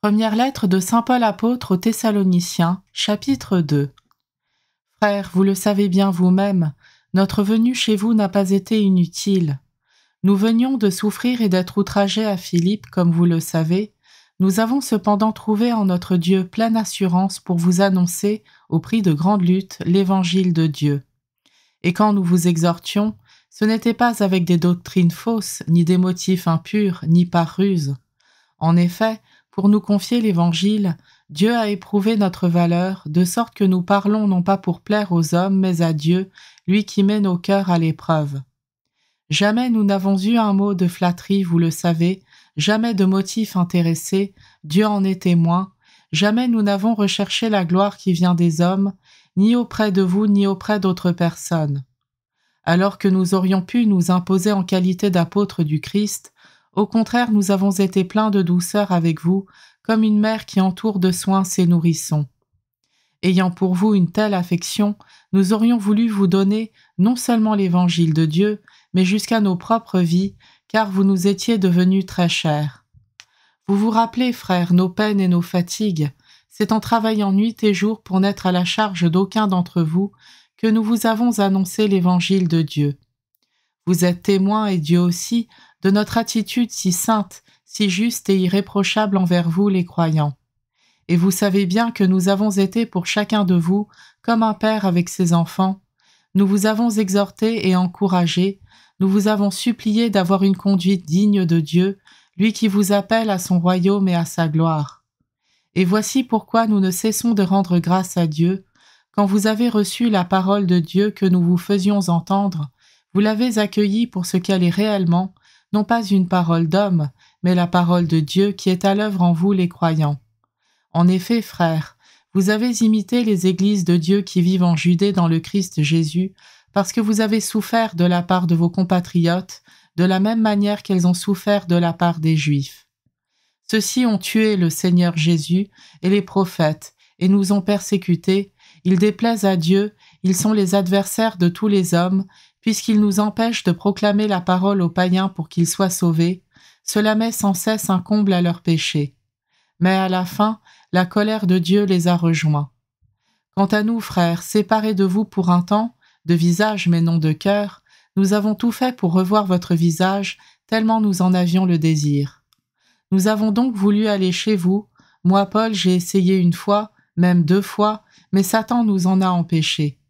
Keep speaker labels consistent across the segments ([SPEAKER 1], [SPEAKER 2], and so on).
[SPEAKER 1] Première lettre de saint Paul apôtre aux Thessaloniciens, chapitre 2. Frères, vous le savez bien vous-même, notre venue chez vous n'a pas été inutile. Nous venions de souffrir et d'être outragés à Philippe, comme vous le savez. Nous avons cependant trouvé en notre Dieu pleine assurance pour vous annoncer, au prix de grandes luttes, l'évangile de Dieu. Et quand nous vous exhortions, ce n'était pas avec des doctrines fausses, ni des motifs impurs, ni par ruse. En effet, pour nous confier l'Évangile, Dieu a éprouvé notre valeur, de sorte que nous parlons non pas pour plaire aux hommes, mais à Dieu, lui qui met nos cœurs à l'épreuve. Jamais nous n'avons eu un mot de flatterie, vous le savez, jamais de motif intéressé, Dieu en est témoin, jamais nous n'avons recherché la gloire qui vient des hommes, ni auprès de vous, ni auprès d'autres personnes. Alors que nous aurions pu nous imposer en qualité d'apôtres du Christ, au contraire, nous avons été pleins de douceur avec vous, comme une mère qui entoure de soins ses nourrissons. Ayant pour vous une telle affection, nous aurions voulu vous donner non seulement l'évangile de Dieu, mais jusqu'à nos propres vies, car vous nous étiez devenus très chers. Vous vous rappelez, frères, nos peines et nos fatigues. C'est en travaillant nuit et jour pour n'être à la charge d'aucun d'entre vous que nous vous avons annoncé l'évangile de Dieu. Vous êtes témoins, et Dieu aussi, de notre attitude si sainte, si juste et irréprochable envers vous les croyants. Et vous savez bien que nous avons été pour chacun de vous comme un père avec ses enfants. Nous vous avons exhorté et encouragé, nous vous avons supplié d'avoir une conduite digne de Dieu, lui qui vous appelle à son royaume et à sa gloire. Et voici pourquoi nous ne cessons de rendre grâce à Dieu. Quand vous avez reçu la parole de Dieu que nous vous faisions entendre, vous l'avez accueillie pour ce qu'elle est réellement, non pas une parole d'homme, mais la parole de Dieu qui est à l'œuvre en vous les croyants. En effet, frères, vous avez imité les églises de Dieu qui vivent en Judée dans le Christ Jésus, parce que vous avez souffert de la part de vos compatriotes, de la même manière qu'elles ont souffert de la part des Juifs. Ceux-ci ont tué le Seigneur Jésus et les prophètes, et nous ont persécutés. Ils déplaisent à Dieu, ils sont les adversaires de tous les hommes, puisqu'ils nous empêchent de proclamer la parole aux païens pour qu'ils soient sauvés. Cela met sans cesse un comble à leurs péchés. Mais à la fin, la colère de Dieu les a rejoints. Quant à nous, frères, séparés de vous pour un temps, de visage mais non de cœur, nous avons tout fait pour revoir votre visage, tellement nous en avions le désir. Nous avons donc voulu aller chez vous. Moi, Paul, j'ai essayé une fois, même 2 fois, mais Satan nous en a empêchés.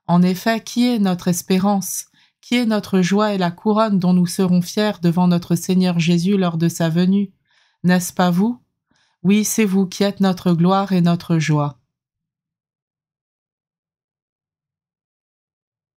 [SPEAKER 1] En effet, qui est notre espérance? Qui est notre joie et la couronne dont nous serons fiers devant notre Seigneur Jésus lors de sa venue? N'est-ce pas vous? Oui, c'est vous qui êtes notre gloire et notre joie.